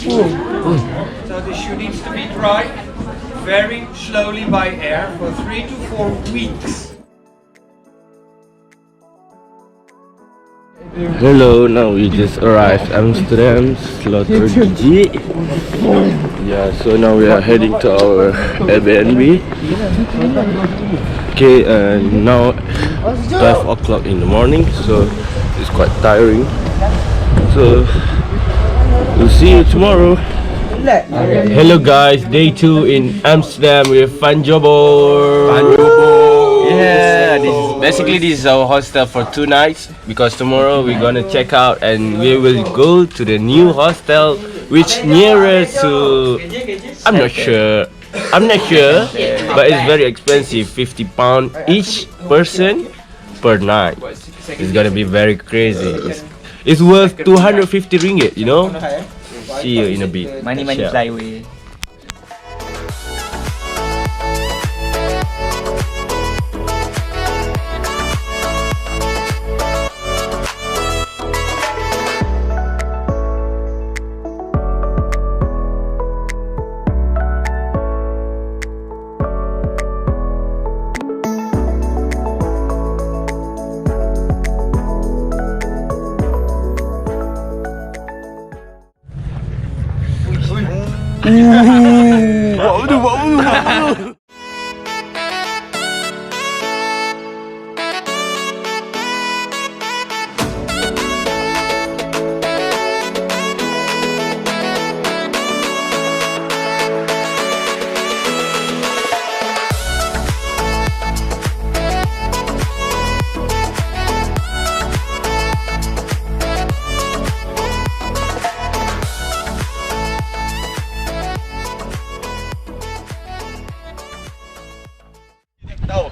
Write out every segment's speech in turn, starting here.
So the shoe needs to be dried very slowly by air for 3 to 4 weeks. Hello, now we just arrived Amsterdam, Slaughter G. Yeah, so now we are heading to our Airbnb. Okay, and now 12 o'clock in the morning, so it's quite tiring. So we'll see you tomorrow. Hello guys, day 2 in Amsterdam with Fanjo. Yeah, this is our hostel for 2 nights, because tomorrow we're gonna check out and we will go to the new hostel which nearer to, I'm not sure, but it's very expensive, £50 each person per night. It's gonna be very crazy. It's worth 250 ringgit, you know. See you in a bit. Money fly away.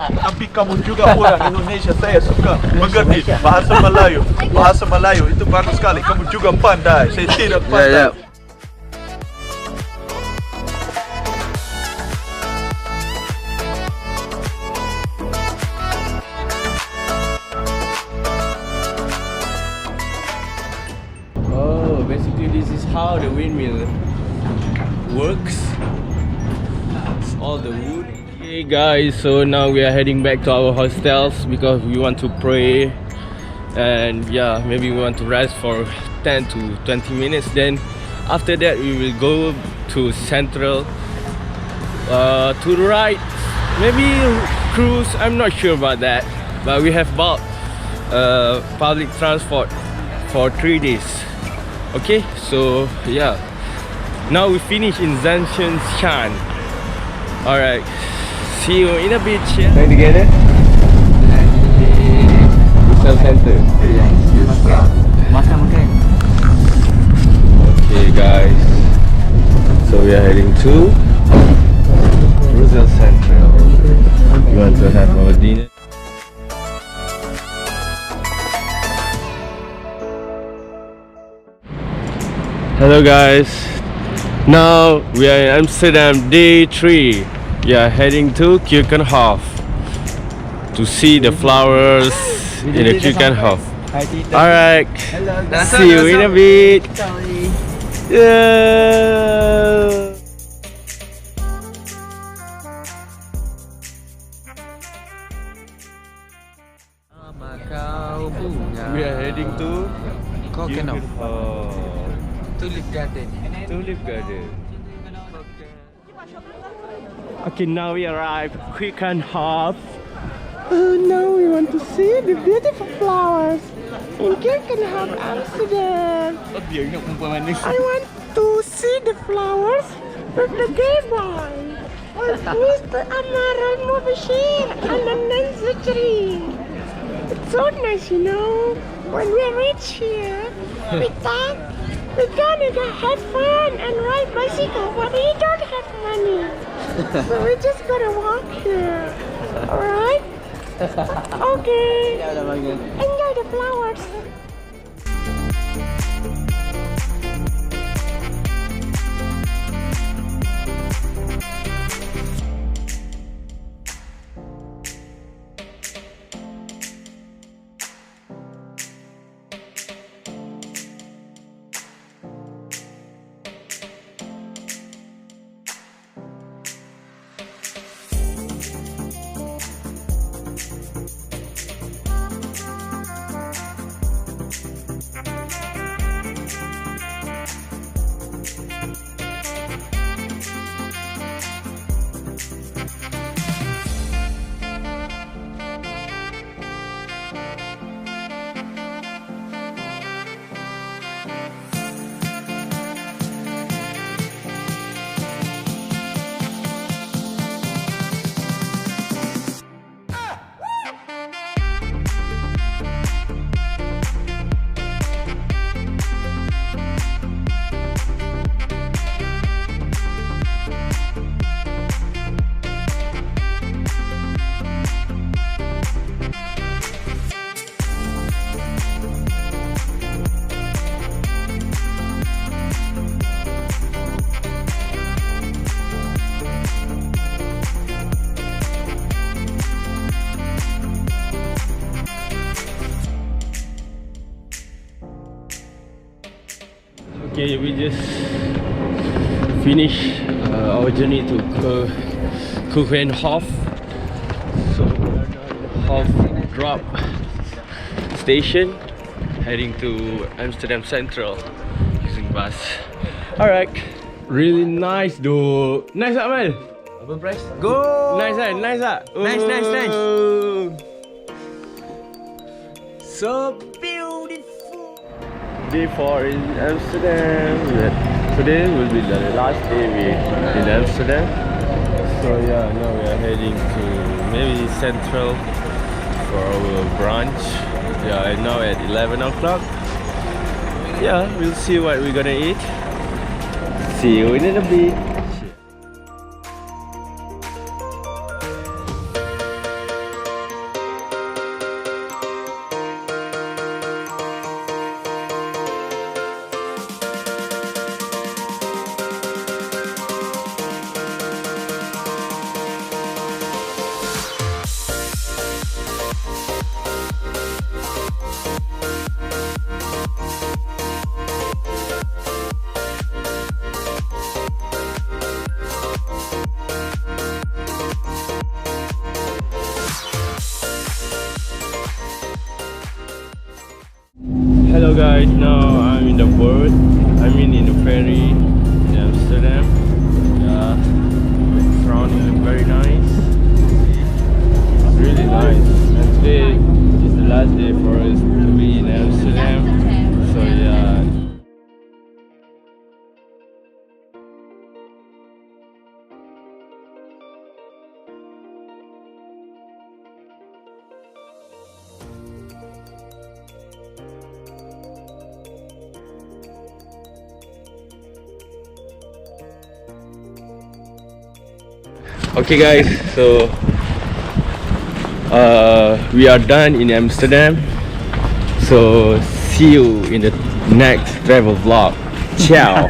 Tapi kamu juga orang Indonesia, saya suka mengerti bahasa Melayu. Bahasa Melayu itu bagus sekali. Kamu juga pandai. Saya tidak pandai. Oh, basically this is how the windmill works. It's all the wood. Hey guys, so now we are heading back to our hostels because we want to pray, and yeah, maybe we want to rest for 10 to 20 minutes. Then after that we will go to Central, to the right, maybe cruise, I'm not sure about that, but we have bought public transport for 3 days. Okay, so yeah, now we finish in Zanshan. Alright, see you in a bit. Going together? Resell center. Makan. Okay guys, so we are heading to Brazil Central. We want to have our dinner. Hello guys, now we are in Amsterdam, day 3. We are heading to Keukenhof to see the flowers in the Keukenhof. Alright, see you in a bit. Yeah. We are heading to Keukenhof. Tulip Garden. Okay, now we arrive Keukenhof. Oh, now we want to see the beautiful flowers in Keukenhof, Amsterdam. I want to see the flowers with the gay boy, with Mr. Umar and Mubashir and the Zafri. It's so nice, you know. When we reach here, we thought we're gonna have fun and ride bicycle, but we don't have money. So we just gotta walk here. Alright? Okay. Enjoy the flowers. Okay, we just finished our journey to Kogenhof. So we are now in the Hof drop station, heading to Amsterdam Central using bus. Alright, really nice though. Nice tak Mal? Apa price? Go! Nice kan? Nice tak? Nice, nice, nice. Oh. So beautiful. Day 4 in Amsterdam. Today will be the last day in Amsterdam. So yeah, now we are heading to maybe Central for our brunch. Yeah, and now at 11 o'clock. Yeah, we'll see what we're gonna eat. See you in a bit. Hello guys, now I'm in the boat. In the ferry in Amsterdam. Yeah, the surrounding look very nice. It's really nice. And today is the last day for us to be in Amsterdam. So yeah. Okay guys, so we are done in Amsterdam. So see you in the next travel vlog. Ciao.